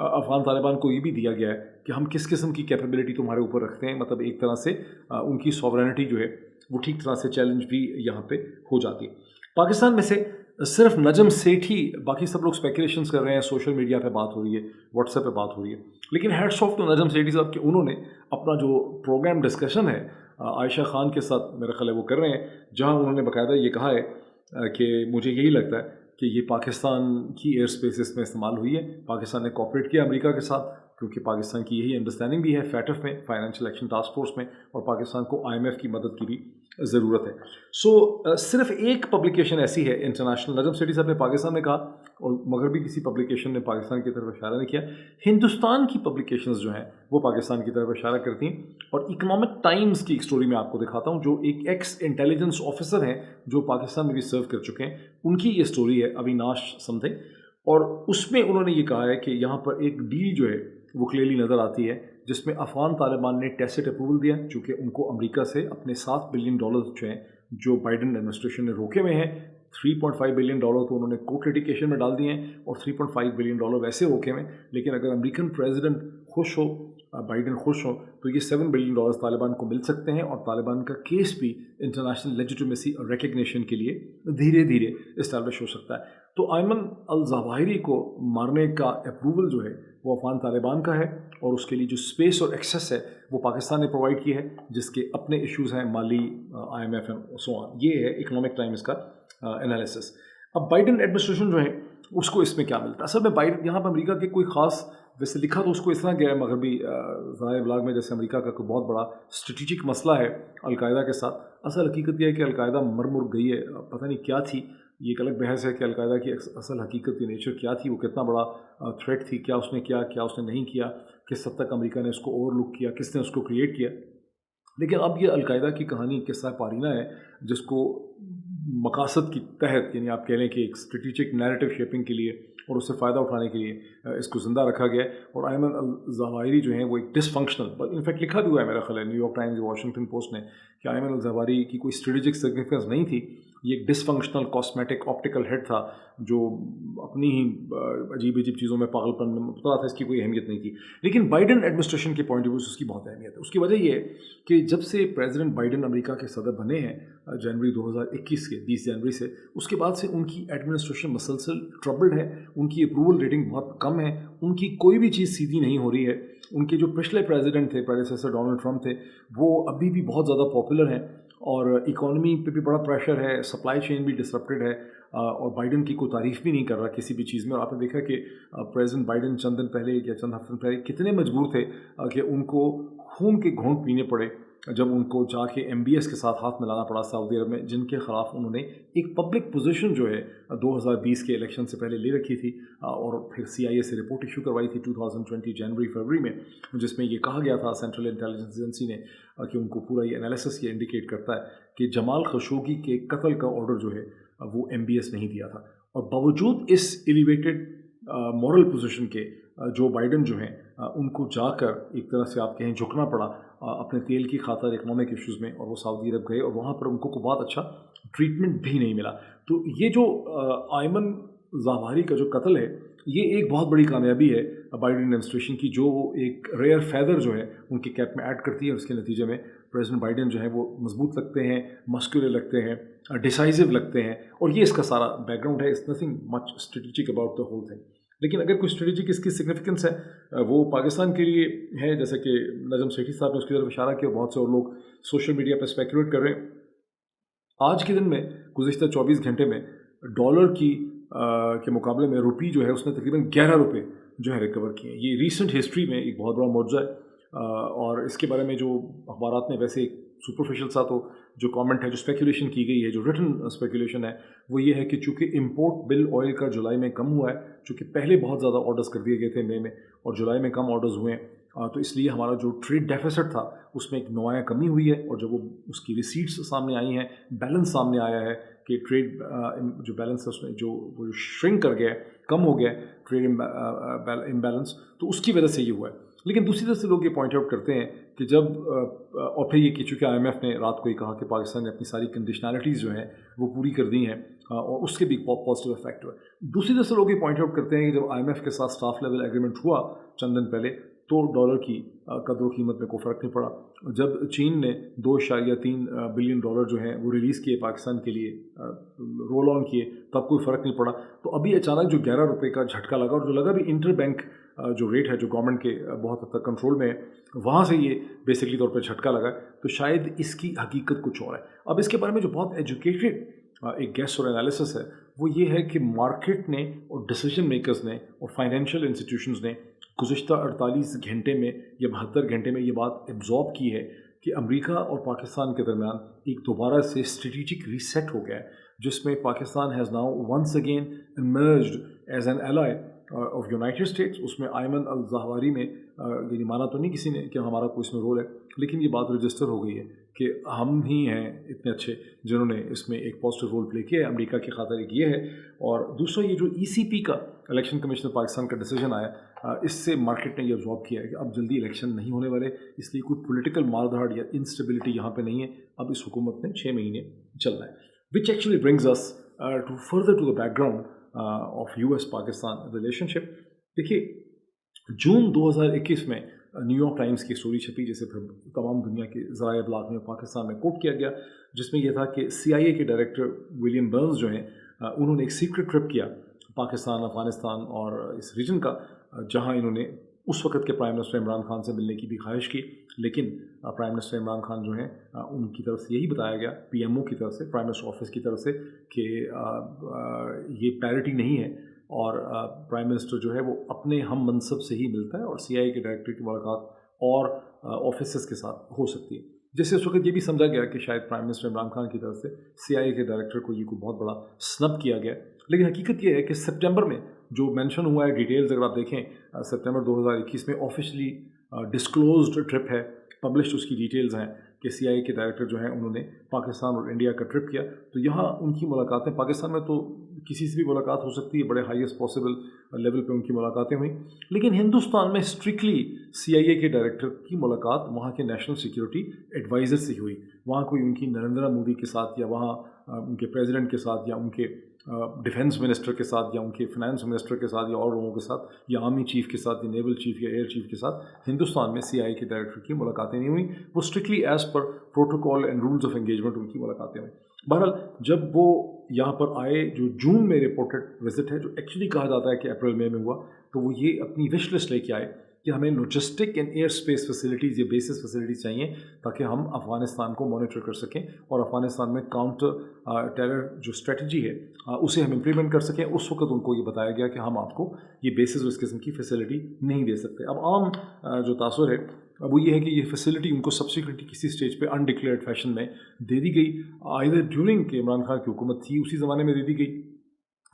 افغان طالبان کو یہ بھی دیا گیا ہے کہ ہم کس قسم کی کیپیبلٹی تمہارے اوپر رکھتے ہیں. مطلب ایک طرح سے ان کی سوورنٹی جو ہے وہ ٹھیک طرح سے چیلنج بھی یہاں پہ ہو جاتی ہے. پاکستان میں سے صرف نجم سیٹھ ہی، باقی سب لوگ اسپیکولیشنز کر رہے ہیں، سوشل میڈیا پہ بات ہو رہی ہے، واٹس ایپ پہ بات ہو رہی ہے، لیکن heads of two Najam Sethi صاحب کہ انہوں نے اپنا جو پروگرام ڈسکشن ہے عائشہ خان کے ساتھ میرا خیال ہے وہ کر رہے ہیں، جہاں انہوں نے باقاعدہ یہ کہا ہے کہ مجھے یہی لگتا ہے کہ یہ پاکستان کی ایئر اسپیسز میں استعمال ہوئی ہے. پاکستان نے کوآپریٹ کیا امریکہ کے ساتھ کیونکہ پاکستان کی یہی انڈرسٹینڈنگ بھی ہے فیٹف میں، فائنینشیل ایکشن ٹاسک فورس میں، اور پاکستان کو IMF کی مدد کی بھی ضرورت ہے. صرف ایک پبلیکیشن ایسی ہے انٹرنیشنل، نجم سیٹھی صاحب نے پاکستان میں کہا اور مغربی کسی پبلیکیشن نے پاکستان کی طرف اشارہ نہیں کیا. ہندوستان کی پبلیکیشنز جو ہیں وہ پاکستان کی طرف اشارہ کرتی ہیں. اور اکنامک ٹائمز کی ایک سٹوری میں آپ کو دکھاتا ہوں، جو ایک ایکس انٹیلیجنس آفیسر ہیں جو پاکستان میں بھی سرو کر چکے ہیں، ان کی یہ سٹوری ہے، اویناش سم تھنگ، اور اس میں انہوں نے یہ کہا ہے کہ یہاں پر ایک ڈیل جو ہے وہ کلیئرلی نظر آتی ہے جس میں افغان طالبان نے ٹیسٹ اپروول دیا چونکہ ان کو امریکہ سے اپنے $7 بلین جو ہیں جو بائیڈن ایڈمنسٹریشن نے روکے ہوئے ہیں. $3.5 بلین تو انہوں نے کورٹ لیٹیگیشن میں ڈال دیے ہیں اور $3.5 بلین ویسے روکے ہوئے ہیں. لیکن اگر امریکن پریزیڈنٹ خوش ہو، بائیڈن خوش ہو، تو یہ $7 بلین طالبان کو مل سکتے ہیں اور طالبان کا کیس بھی انٹرنیشنل لیجیٹیمیسی اور ریکگنیشن کے لیے دھیرے دھیرے اسٹیبلش ہو سکتا ہے. تو ایمن الظواہری کو مارنے کا اپروول جو ہے وہ افغان طالبان کا ہے، اور اس کے لیے جو اسپیس اور ایکسیس ہے وہ پاکستان نے پرووائڈ کی ہے، جس کے اپنے ایشوز ہیں، مالی، IMF سو آن. یہ ہے اکنامک ٹائمز کا انالیسس. اب بائیڈن ایڈمنسٹریشن جو ہے اس کو اس میں کیا ملتا ہے؟ اصل میں بائیڈن یہاں پہ امریکہ کے کوئی خاص ویسے لکھا تو اس کو اس طرح گیا ہے مغربی ذرائع ابلاغ میں جیسے امریکہ کا کوئی بہت بڑا اسٹریٹجک مسئلہ ہے القاعدہ کے ساتھ. اصل حقیقت یہ ہے کہ القاعدہ مر گئی ہے، پتہ نہیں کیا تھی. یہ ایک الگ بحث ہے کہ القاعدہ کی اصل حقیقت کی نیچر کیا تھی، وہ کتنا بڑا تھریٹ تھی، کیا اس نے کیا اس نے نہیں کیا، کس حد تک امریکہ نے اس کو اوور لک کیا، کس نے اس کو کریٹ کیا. لیکن اب یہ القاعدہ کی کہانی قصہ پارینہ ہے جس کو مقاصد کی تحت، یعنی آپ کہہ لیں کہ ایک اسٹریٹجک نیریٹو شیپنگ کے لیے اور اس سے فائدہ اٹھانے کے لیے اس کو زندہ رکھا گیا ہے. اور ایمن الظواہری جو ہیں وہ ایک ڈس فنکشنل، انفیکٹ لکھا بھی ہوا ہے میرا خیال ہے new York Times, Washington post نے، کہ ایمن الظواہری کی کوئی اسٹریٹجک سگنیفیکنس نہیں تھی. یہ ایک ڈس فنکشنل کاسمیٹک آپٹیکل ہیڈ تھا جو اپنی ہی عجیب چیزوں میں پاگل پن میں مبتلا تھا، اس کی کوئی اہمیت نہیں تھی. لیکن بائیڈن ایڈمنسٹریشن کے پوائنٹ آف ویو سے اس کی بہت اہمیت ہے. اس کی وجہ یہ ہے کہ جب سے پریزیڈنٹ بائیڈن امریکہ کے صدر بنے ہیں جنوری 2021 کے 20 جنوری سے، اس کے بعد سے ان کی ایڈمنسٹریشن مسلسل ٹربلڈ ہے. ان کی اپروول ریٹنگ بہت کم ہے، ان کی کوئی بھی چیز سیدھی نہیں ہو رہی ہے. ان کے جو پچھلے پریزیڈنٹ تھے، پریڈیسیسر ڈونلڈ ٹرمپ تھے، وہ ابھی بھی بہت زیادہ پاپولر ہیں اور اکانومی پہ بھی بڑا پریشر ہے، سپلائی چین بھی ڈسرپٹڈ ہے، اور بائیڈن کی کوئی تعریف بھی نہیں کر رہا کسی بھی چیز میں. اور آپ نے دیکھا کہ پریزیڈنٹ بائیڈن چند دن پہلے یا چند ہفتے پہلے کتنے مجبور تھے کہ ان کو خون کے گھونٹ پینے پڑے جب ان کو جا کے MBS کے ساتھ ہاتھ ملانا پڑا سعودی عرب میں، جن کے خلاف انہوں نے ایک پبلک پوزیشن جو ہے 2020 کے الیکشن سے پہلے لے رکھی تھی، اور پھر CIA سے رپورٹ ایشو کروائی تھی 2020 جنوری فروری میں، جس میں یہ کہا گیا تھا سینٹرل انٹیلیجنس ایجنسی نے کہ ان کو پورا یہ انالیسس یہ انڈیکیٹ کرتا ہے کہ جمال خشوگی کے قتل کا آرڈر جو ہے وہ MBS نہیں دیا تھا. اور باوجود اس ایلیویٹڈ مورل پوزیشن کے جو بائیڈن جو ہیں ان کو جا کر ایک طرح سے آپ کہیں جھکنا پڑا اپنے تیل کی خاطر اکنامک ایشوز میں، اور وہ سعودی عرب گئے اور وہاں پر ان کو کوئی بہت اچھا ٹریٹمنٹ بھی نہیں ملا. تو یہ جو ایمن ظواہری کا جو قتل ہے یہ ایک بہت بڑی کامیابی ہے بائیڈن ایڈمنسٹریشن کی، جو ایک ریئر فیدر جو ہے ان کے کیپ میں ایڈ کرتی ہے. اور اس کے نتیجے میں پریزیڈنٹ بائیڈن جو ہے وہ مضبوط لگتے ہیں، مسکولر لگتے ہیں، ڈیسائزو لگتے ہیں، اور یہ اس کا سارا بیک گراؤنڈ ہے. It's nothing much strategic about the whole thing. لیکن اگر کوئی اسٹریٹجک اس کی سگنیفیکنس ہے وہ پاکستان کے لیے ہے، جیسے کہ نجم سیٹھی صاحب نے اس کی طرف اشارہ کیا، بہت سے اور لوگ سوشل میڈیا پہ اسپیکولیٹ کر رہے ہیں. آج کے دن میں گزشتہ 24 گھنٹے میں ڈالر کے مقابلے میں روپی جو ہے اس نے تقریباً 11 روپے جو ہے ریکور کیے ہیں. یہ ریسنٹ ہسٹری میں ایک بہت بڑا معجزہ ہے. اور اس کے بارے میں جو اخبارات میں ویسے سپرفیشل سا تو جو کامنٹ ہے، جو اسپیکولیشن کی گئی ہے، جو ریٹن اسپیکولیشن ہے، وہ یہ ہے کہ چونکہ امپورٹ بل آئل کا جولائی میں کم ہوا ہے، چونکہ پہلے بہت زیادہ آرڈرز کر دیے گئے تھے مئی میں اور جولائی میں کم آرڈرز ہوئے ہیں، تو اس لیے ہمارا جو ٹریڈ ڈیفیسٹ تھا اس میں ایک نمایاں کمی ہوئی ہے. اور جب وہ اس کی ریسیٹس سامنے آئی ہیں، بیلنس سامنے آیا ہے کہ ٹریڈ جو بیلنس ہے اس میں جو وہ شرنک کر گیا ہے، کم ہو گیا ہے ٹریڈ امبیلنس، تو اس کی وجہ سے یہ ہوا ہے. لیکن دوسری طرف سے لوگ یہ پوائنٹ آؤٹ کرتے ہیں کہ جب اور پھر یہ کہ چونکہ IMF نے رات کو یہ کہا کہ پاکستان نے اپنی ساری کنڈیشنالٹیز جو ہیں وہ پوری کر دی ہیں اور اس کے بھی پازیٹیو افیکٹ ہوئے. دوسری طرف سے لوگ یہ پوائنٹ آؤٹ کرتے ہیں کہ جب IMF کے ساتھ اسٹاف لیول ایگریمنٹ ہوا چند دن پہلے تو ڈالر کی قدر و قیمت میں کوئی فرق نہیں پڑا. جب چین نے 2.3 بلین ڈالر جو ہیں وہ ریلیز کیے پاکستان کے لیے رول آن کیے تب کوئی فرق نہیں پڑا. تو ابھی اچانک جو 11 روپے کا جھٹکا لگا اور جو لگا بھی انٹر بینک جو ریٹ ہے جو گورنمنٹ کے بہت حد تک کنٹرول میں ہے وہاں سے یہ بیسکلی طور پہ جھٹکا لگا تو شاید اس کی حقیقت کچھ اور ہے. اب اس کے بارے میں جو بہت ایجوکیٹڈ ایک گیس اور انالیسس ہے وہ یہ ہے کہ مارکیٹ نے اور ڈیسیجن میکرز نے اور فائنینشیل انسٹیٹیوشنز نے گزشتہ 48 گھنٹے میں یا 72 گھنٹے میں یہ بات ایبزارب کی ہے کہ امریکہ اور پاکستان کے درمیان ایک دوبارہ سے اسٹریٹجک ریسیٹ ہو گیا ہے جس میں Pakistan has now once again emerged as an ally of United States. اس میں ایمن الظاہری میں یعنی مانا تو نہیں کسی نے کہ ہمارا کوئی اس میں رول ہے لیکن یہ بات رجسٹر ہو گئی ہے کہ ہم ہی ہیں اتنے اچھے جنہوں نے اس میں ایک پازیٹیو رول پلے کیا ہے. امریکہ کی خاطر ایک یہ ہے اور دوسرا یہ جو ECP کا الیکشن کمیشن پاکستان کا ڈیسیجن آیا اس سے مارکیٹ نے یہ ابزارو کیا ہے کہ اب جلدی الیکشن نہیں ہونے والے اس لیے کوئی پولیٹیکل مار دھاڑ یا انسٹیبلٹی یہاں پہ نہیں ہے. اب اس حکومت نے 6 مہینے چلنا ہے which actually brings us to further to the background of US Pakistan relationship. دیکھیے جون 2021 میں نیو یارک ٹائمز کی اسٹوری چھپی جسے پھر تمام دنیا کے ذرائع ابلاغ میں پاکستان میں کوٹ کیا گیا جس میں یہ تھا کہ CIA کے ڈائریکٹر ولیم برنز جو ہیں انہوں نے ایک سیکرٹ ٹرپ کیا پاکستان افغانستان اور اس ریجن کا جہاں انہوں نے اس وقت کے پرائم منسٹر عمران خان سے ملنے کی بھی خواہش کی لیکن پرائم منسٹر عمران خان جو ہیں ان کی طرف سے یہی بتایا گیا PMO کی طرف سے پرائم منسٹر آفس کی طرف سے کہ یہ پیرٹی نہیں ہے اور پرائم منسٹر جو ہے وہ اپنے ہم منصب سے ہی ملتا ہے اور CIA کے ڈائریکٹر کی ملاقات اور آفیسز کے ساتھ ہو سکتی ہے. جس سے اس وقت یہ بھی سمجھا گیا کہ شاید پرائم منسٹر عمران خان کی طرف سے CIA کے ڈائریکٹر کو یہ کوئی بہت بڑا سنب کیا گیا. لیکن حقیقت یہ ہے کہ سپٹمبر میں جو مینشن ہوا ہے ڈیٹیلز اگر آپ دیکھیں سپٹمبر 2021 میں آفیشلی ڈسکلوزڈ ٹرپ ہے پبلشڈ اس کی ڈیٹیلز ہیں کہ CIA کے ڈائریکٹر جو ہیں انہوں نے پاکستان اور انڈیا کا ٹرپ کیا. تو یہاں ان کی ملاقاتیں پاکستان میں تو کسی سے بھی ملاقات ہو سکتی ہے بڑے ہائیسٹ پاسبل لیول پہ ان کی ملاقاتیں ہوئیں لیکن ہندوستان میں اسٹرکٹلی CIA کے ڈائریکٹر کی ملاقات وہاں کے نیشنل سیکیورٹی ایڈوائزر سے ہوئی. وہاں کوئی ان کی نریندرا مودی کے ساتھ یا وہاں ان کے پریزیڈنٹ کے ساتھ یا ان کے ڈیفینس منسٹر کے ساتھ یا ان کے فنانس منسٹر کے ساتھ یا اور لوگوں کے ساتھ یا آرمی چیف کے ساتھ یا نیول چیف یا ایئر چیف کے ساتھ ہندوستان میں CIA کے ڈائریکٹر کی ملاقاتیں نہیں ہوئیں. وہ strictly as per protocol and rules of engagement ان کی ملاقاتیں ہوئیں. بہرحال جب وہ یہاں پر آئے جو جون میں رپورٹڈ وزٹ ہے جو ایکچولی کہا جاتا ہے کہ اپریل مئی میں ہوا تو وہ یہ اپنی وش لسٹ لے کے آئے کہ ہمیں logistic and air space facilities یا بیسس فیسلٹیز چاہیے تاکہ ہم افغانستان کو مانیٹر کر سکیں اور افغانستان میں کاؤنٹر ٹیرر جو اسٹریٹجی ہے اسے ہم امپلیمنٹ کر سکیں. اس وقت ان کو یہ بتایا گیا کہ ہم آپ کو یہ بیسس اس قسم کی فیسلٹی نہیں دے سکتے. اب عام جو تاثر ہے وہ یہ ہے کہ یہ فیسلٹی ان کو سبسیکوئنٹلی کسی اسٹیج پہ انڈکلیئرڈ فیشن میں دے دی گئی آئدر ڈیورنگ کہ عمران خان کی حکومت تھی اسی زمانے میں دے دی گئی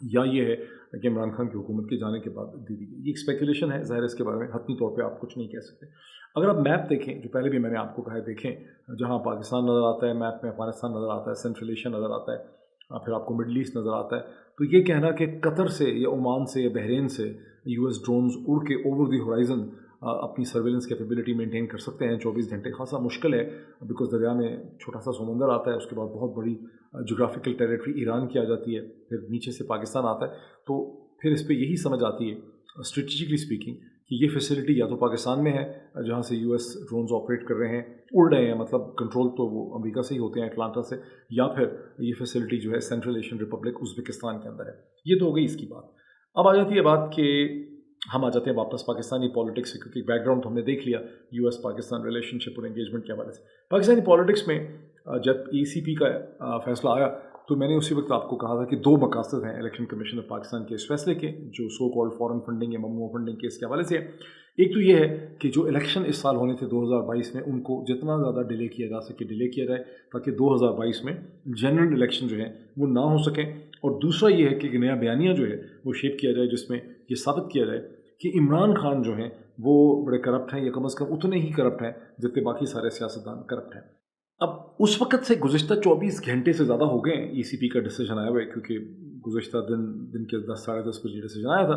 یا یہ ہے کہ عمران خان کی حکومت کے جانے کے بعد دے دی گئی. یہ ایک اسپیکولیشن ہے ظاہر اس کے بارے میں حتمی طور پہ آپ کچھ نہیں کہہ سکتے. اگر آپ میپ دیکھیں جو پہلے بھی میں نے آپ کو کہا ہے دیکھیں جہاں پاکستان نظر آتا ہے میپ میں افغانستان نظر آتا ہے سینٹرل ایشیا نظر آتا ہے پھر آپ کو مڈل ایسٹ نظر آتا ہے تو یہ کہنا کہ قطر سے یا عمان سے یا بحرین سے US ڈرونز اڑ کے اوور دی ہورائزن اپنی سرویلنس کیپیبلٹی مینٹین کر سکتے ہیں 24 گھنٹے خاصا مشکل ہے بیکاز دریا میں چھوٹا سا سمندر آتا ہے اس کے بعد بہت بڑی جغرافیکل ٹیریٹری ایران کی آ جاتی ہے پھر نیچے سے پاکستان آتا ہے تو پھر اس پہ یہی سمجھ آتی ہے اسٹریٹجکلی اسپیکنگ کہ یہ فیسلٹی یا تو پاکستان میں ہے جہاں سے US ڈرونز آپریٹ کر رہے ہیں اڑ رہے ہیں مطلب کنٹرول تو وہ امریکہ سے ہی ہوتے ہیں اٹلانٹا سے یا پھر یہ فیسلٹی جو ہے سینٹرل ایشین ریپبلک ازبکستان کے اندر ہے. یہ تو ہو گئی اس کی بات. اب آ جاتی ہے بات کہ ہم آ جاتے ہیں واپس پاکستانی پالیٹکس سے کیونکہ بیک گراؤنڈ تو ہم نے دیکھ لیا US پاکستان ریلیشن شپ اور انگیجمنٹ کے حوالے سے. پاکستانی پالیٹکس میں جب ECP کا فیصلہ آیا تو میں نے اسی وقت آپ کو کہا تھا کہ 2 مقاصد ہیں الیکشن کمیشن آف پاکستان کے اس فیصلے کے جو سو کالڈ فارن فنڈنگ یا ممنوع فنڈنگ کے اس کے حوالے سے. ایک تو یہ ہے کہ جو الیکشن اس سال ہونے تھے 2022 میں ان کو جتنا زیادہ ڈیلے کیا جا سکے ڈیلے کیا جائے تاکہ 2022 میں جنرل الیکشن جو ہیں وہ نہ ہو سکیں. اور دوسرا یہ ہے کہ ایک نیا بیانیہ جو ہے وہ شیپ کیا جائے جس میں یہ ثابت کیا جائے کہ عمران خان جو ہیں وہ بڑے کرپٹ ہیں یا کم از کم اتنے ہی کرپٹ ہیں جتنے باقی سارے سیاستدان کرپٹ ہیں. اب اس وقت سے گزشتہ 24 گھنٹے سے زیادہ ہو گئے ہیں ECP کا ڈیسیجن آیا ہوا ہے کیونکہ گزشتہ دن کے 10 ساڑھے 10 بجے ڈیسیجن آیا تھا.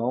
9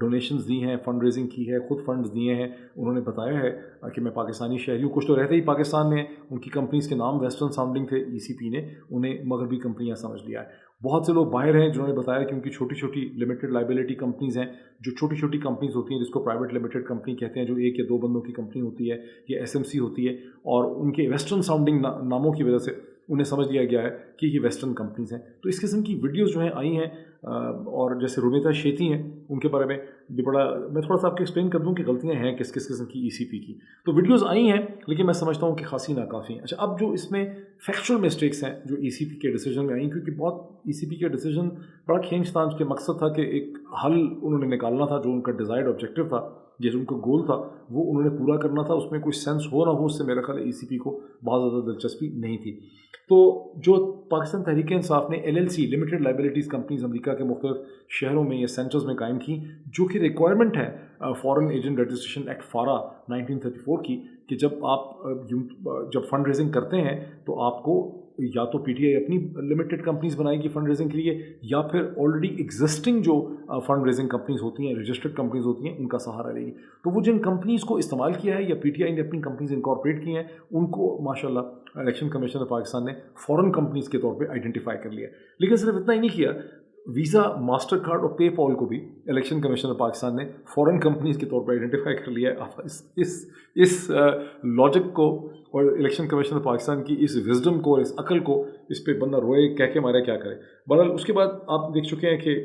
ڈونیشنز دی ہیں, فنڈ ریزنگ کی ہے, خود فنڈز دیے ہیں. انہوں نے بتایا ہے کہ میں پاکستانی شہری ہوں. کچھ تو رہتے ہی پاکستان میں, ان کی کمپنیز کے نام ویسٹرن ساؤنڈنگ تھے, ECP نے انہیں مغربی کمپنیاں سمجھ لیا ہے. بہت سے لوگ باہر ہیں جنہوں نے بتایا کہ ان کی چھوٹی چھوٹی لمیٹڈ لائبلٹی کمپنیز ہیں, جو چھوٹی چھوٹی کمپنیز ہوتی ہیں جس کو پرائیویٹ لمیٹڈ کمپنی کہتے ہیں, جو 1 یا 2 بندوں کی کمپنی ہوتی ہے, یہ SMC ہوتی ہے, اور ان کے ویسٹرن ساؤنڈنگ ناموں کی وجہ سے انہیں سمجھ لیا گیا ہے کہ یہ ویسٹرن کمپنیز ہیں. تو اس قسم کی ویڈیوز جو ہیں آئی ہیں, اور جیسے رومیتا شیتی ہیں, ان کے بارے میں بھی بڑا میں تھوڑا سا آپ کو ایکسپلین کر دوں کہ غلطیاں ہیں کس قسم کی ECP کی. تو ویڈیوز آئی ہیں, لیکن میں سمجھتا ہوں کہ خاصی ناکافی ہیں. اچھا, اب جو اس میں فیکچوئل مسٹیکس ہیں جو ECP کے ڈیسیجن میں آئیں, کیونکہ بہت ECP کے ڈیسیجن بڑا کھینچ تھا. اس کے مقصد تھا کہ ایک حل انہوں نے نکالنا تھا, جو ان کا ڈیزائرڈ آبجیکٹیو تھا, جو ان کا گول تھا, وہ انہوں نے پورا کرنا تھا. اس میں کوئی سینس ہو نہ ہو, اس سے میرا خیال ہے ECP کو بہت زیادہ دلچسپی نہیں تھی. تو جو پاکستان تحریک انصاف نے LLC لمیٹڈ لائبلٹیز کمپنیز امریکہ کے مختلف شہروں میں یا سینٹرز میں قائم کی, جو کہ ریکوائرمنٹ ہے foreign agent registration act FARA 1934 کی, کہ جب آپ فنڈ ریزنگ کرتے ہیں تو آپ کو یا تو PTI اپنی لمیٹڈ کمپنیز بنائے گی فنڈ ریزنگ کے لیے, یا پھر آلریڈی ایگزسٹنگ جو فنڈ ریزنگ کمپنیز ہوتی ہیں, رجسٹرڈ کمپنیز ہوتی ہیں, ان کا سہارا لے گی. تو وہ جن کمپنیز کو استعمال کیا ہے یا PTI نے اپنی کمپنیز انکارپوریٹ کی ہیں, ان کو ماشاءاللہ الیکشن کمیشن آف پاکستان نے فورن کمپنیز کے طور پہ آئیڈینٹیفائی کر لیا. لیکن صرف اتنا ہی نہیں کیا, ویزا, ماسٹر کارڈ اور پے پال کو بھی الیکشن کمیشن آف پاکستان نے فورن کمپنیز کے طور پر آئیڈینٹیفائی کر لیا ہے. آپ اس لاجک کو اور الیکشن کمیشن آف پاکستان کی اس وزڈم کو اور اس عقل کو, اس پہ بندہ روئے کہہ کے مارے کیا کرے. بہرحال اس کے بعد آپ دیکھ چکے ہیں کہ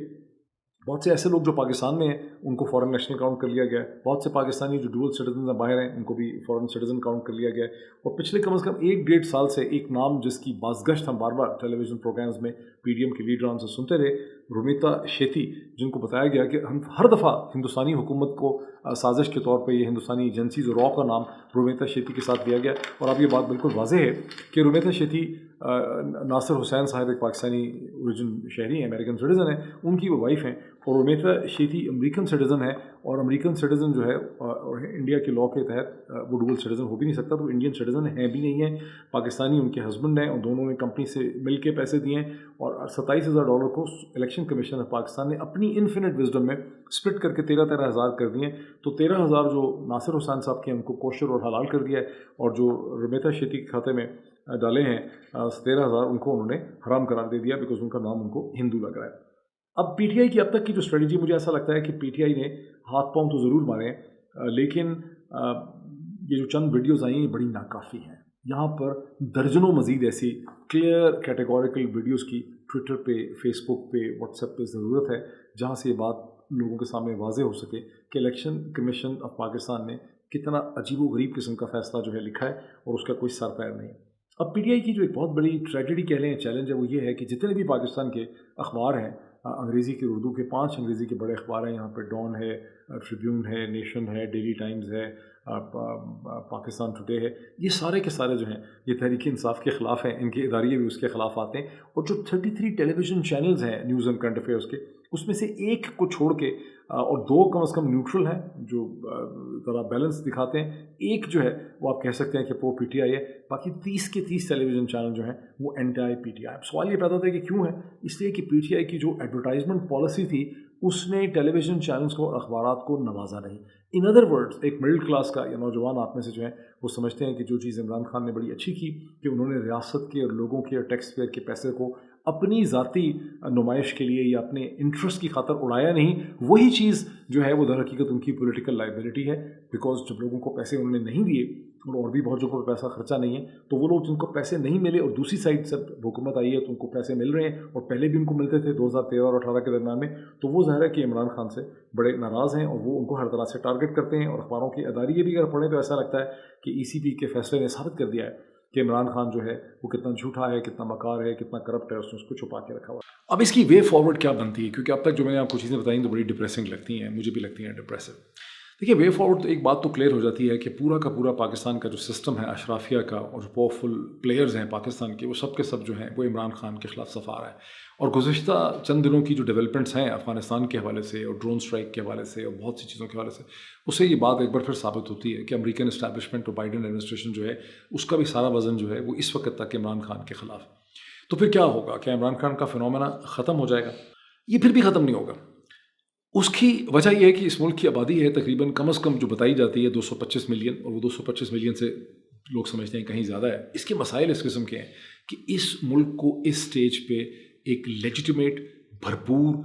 بہت سے ایسے لوگ جو پاکستان میں ہیں ان کو فورن نیشنل کاؤنٹ کر لیا گیا ہے. بہت سے پاکستانی جو ڈوئل سٹیزنز ہیں باہر ہیں, ان کو بھی فورن سٹیزن کاؤنٹ کر لیا گیا ہے. اور پچھلے کم از کم 1-1.5 سال سے ایک نام جس کی بازگشت ہم بار بار ٹیلی ویژن پروگرامز میں PDM کے لیڈران سے سنتے رہے, رومیتا شیتی, جن کو بتایا گیا کہ ہر دفعہ ہندوستانی حکومت کو سازش کے طور پہ یہ ہندوستانی ایجنسیز را کا نام رومیتا شیتی کے ساتھ دیا گیا. اور اب یہ بات بالکل واضح ہے کہ رومیتا شیتی ناصر حسین صاحب ایک پاکستانی اوریجن شہری ہیں, امریکن سٹیزن ہیں, ان کی وہ وائف ہیں. اور رومیتا شیتی امریکن سٹیزن ہے, اور امریکن سٹیزن جو ہے انڈیا کے لاء کے تحت وہ ڈوئل سٹیزن ہو بھی نہیں سکتا, تو انڈین سٹیزن ہیں بھی نہیں ہیں. پاکستانی ان کے ہسبینڈ ہیں, اور دونوں نے کمپنی سے مل کے پیسے دیے ہیں, اور $27,000 کو الیکشن کمیشن آف پاکستان نے اپنی انفینٹ وزڈم میں سپلٹ کر کے 13,000 کر دیے. تو 13,000 جو ناصر حسین صاحب کے, ان کو کوشر اور حلال کر دیا ہے, اور جو رومیتا شیتی کے کھاتے میں ڈالے ہیں 13,000, ان کو انہوں نے حرام قرار دے دیا, بیکاز ان کا نام ان کو ہندو لگ رہا ہے. اب PTI کی اب تک کی جو اسٹریٹجی, مجھے ایسا لگتا ہے کہ PTI نے ہاتھ پاؤں تو ضرور مارے ہیں, لیکن یہ جو چند ویڈیوز آئی ہیں یہ بڑی ناکافی ہیں. یہاں پر درجنوں مزید ایسی کلیئر کیٹیگوریکل ویڈیوز کی ٹویٹر پہ, فیس بک پہ, واٹس ایپ پہ ضرورت ہے, جہاں سے یہ بات لوگوں کے سامنے واضح ہو سکے کہ الیکشن کمیشن آف پاکستان نے کتنا عجیب و غریب قسم کا فیصلہ جو ہے لکھا ہے, اور اس کا کوئی سر پیر نہیں. اب PTI کی جو ایک بہت بڑی ٹریجڈی کہہ لیں, چیلنج ہے, وہ یہ ہے کہ جتنے بھی پاکستان کے اخبار ہیں, انگریزی کے اردو کے 5 انگریزی کے بڑے اخبار ہیں یہاں پہ, ڈان ہے, ٹریبیون ہے, نیشن ہے, ڈیلی ٹائمز ہے, پاکستان ٹوڈے ہے, یہ سارے کے سارے جو ہیں یہ تحریک انصاف کے خلاف ہیں. ان کے اداریے بھی اس کے خلاف آتے ہیں. اور جو 33 ٹیلی ویژن چینلز ہیں نیوز اینڈ کرنٹ افیئرس کے, اس میں سے ایک کو چھوڑ کے, اور 2 کم از کم نیوٹرل ہیں جو ذرا بیلنس دکھاتے ہیں, ایک جو ہے وہ آپ کہہ سکتے ہیں کہ پرو PTI ہے, باقی 30 کے 30 ٹیلی ویژن چینل جو ہیں وہ اینٹی PTI. اب سوال یہ پیدا ہوتا ہے کہ کیوں ہے؟ اس لیے کہ PTI کی جو ایڈورٹائزمنٹ پالیسی تھی اس نے ٹیلی ویژن چینلز کو اور اخبارات کو نوازا نہیں. ان ادر ورڈز, ایک مڈل کلاس کا یا نوجوان آپ میں سے جو ہیں وہ سمجھتے ہیں کہ جو چیز عمران خان نے بڑی اچھی کی کہ انہوں نے ریاست کے اور لوگوں کے اور ٹیکس پیئر کے پیسے کو اپنی ذاتی نمائش کے لیے یا اپنے انٹرسٹ کی خاطر اڑایا نہیں, وہی چیز جو ہے وہ در حقیقت ان کی پولیٹیکل لائبلٹی ہے. بیکاز جب لوگوں کو پیسے انہوں نے نہیں دیے, اور بھی بہت جگہوں پر پیسہ خرچہ نہیں ہے, تو وہ لوگ جن کو پیسے نہیں ملے اور دوسری سائڈ سے حکومت آئی ہے تو ان کو پیسے مل رہے ہیں, اور پہلے بھی ان کو ملتے تھے 2013 اور 2018 کے درمیان میں, تو وہ ظاہر ہے کہ عمران خان سے بڑے ناراض ہیں, اور وہ ان کو ہر طرح سے ٹارگٹ کرتے ہیں. اور اخباروں کے اداریے بھی اگر پڑھیں تو ایسا لگتا ہے کہ ECP کے فیصلے نے ثابت کر دیا ہے کہ عمران خان جو ہے وہ کتنا جھوٹا ہے, کتنا مکار ہے, کتنا کرپٹ ہے, اس کو چھپا کے رکھا ہوا ہے. اب اس کی وے فارورڈ کیا بنتی ہے؟ کیونکہ اب تک جو میں نے آپ کو چیزیں بتائیں تو بڑی ڈپریسنگ لگتی ہیں, مجھے بھی لگتی ہیں ڈپریسو. دیکھیے, وے فارورڈ تو ایک بات تو کلیئر ہو جاتی ہے کہ پورا کا پورا پاکستان کا جو سسٹم ہے اشرافیہ کا, اور جو پاورفل پلیئرز ہیں پاکستان کے, وہ سب کے سب جو ہیں وہ عمران خان کے خلاف صف آ رہا ہے. اور گزشتہ چند دنوں کی جو ڈیولپمنٹس ہیں افغانستان کے حوالے سے, اور ڈرون اسٹرائک کے حوالے سے, اور بہت سی چیزوں کے حوالے سے, اس سے یہ بات ایک بار پھر ثابت ہوتی ہے کہ امریکن اسٹیبلشمنٹ اور بائیڈن ایڈمنسٹریشن جو ہے اس کا بھی سارا وزن جو ہے وہ اس وقت تک عمران خان کے خلاف. تو پھر کیا ہوگا؟ کیا عمران خان کا فنومینا ختم ہو جائے گا؟ یہ پھر بھی ختم نہیں ہوگا. اس کی وجہ یہ ہے کہ اس ملک کی آبادی ہے تقریباً کم از کم جو بتائی جاتی ہے 225 ملین، اور وہ 225 ملین سے لوگ سمجھتے ہیں کہیں زیادہ ہے. اس کے مسائل اس قسم کے ہیں کہ اس ملک کو اس سٹیج پہ ایک لیجیٹیمیٹ، بھرپور،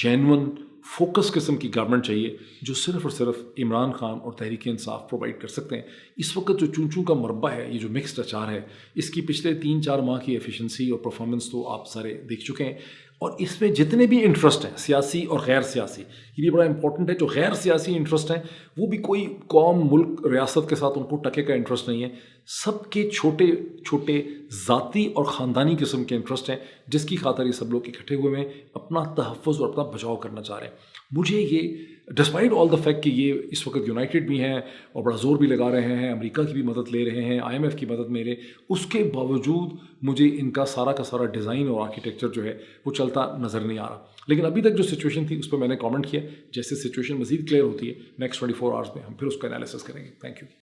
جینون، فوکس قسم کی گورنمنٹ چاہیے جو صرف اور صرف عمران خان اور تحریک انصاف پرووائڈ کر سکتے ہیں. اس وقت جو چون چون کا مربع ہے، یہ جو مکسڈ اچار ہے، اس کی پچھلے 3-4 ماہ کی ایفیشنسی اور پرفارمنس تو آپ سارے دیکھ چکے ہیں. اور اس میں جتنے بھی انٹرسٹ ہیں سیاسی اور غیر سیاسی، یہ بھی بڑا امپورٹنٹ ہے، جو غیر سیاسی انٹرسٹ ہیں وہ بھی کوئی قوم، ملک، ریاست کے ساتھ ان کو ٹکے کا انٹرسٹ نہیں ہے. سب کے چھوٹے چھوٹے ذاتی اور خاندانی قسم کے انٹرسٹ ہیں جس کی خاطر یہ سب لوگ اکٹھے ہوئے ہیں، اپنا تحفظ اور اپنا بچاؤ کرنا چاہ رہے ہیں. مجھے یہ ڈسپائٹ آل دا فیکٹ کہ یہ اس وقت یونائٹڈ بھی ہیں اور بڑا زور بھی لگا رہے ہیں، امریکہ کی بھی مدد لے رہے ہیں، IMF کی مدد لے رہے ہیں، اس کے باوجود مجھے ان کا سارا ڈیزائن اور آرکیٹیکچر جو ہے وہ چلتا نظر نہیں آ رہا. لیکن ابھی تک جو سچویشن تھی اس پہ میں نے کامنٹ کیا. جیسے سچویشن مزید کلیئر ہوتی ہے نیکسٹ 24 آورس میں ہم پھر اس کا انالیسس کریں گے. Thank you.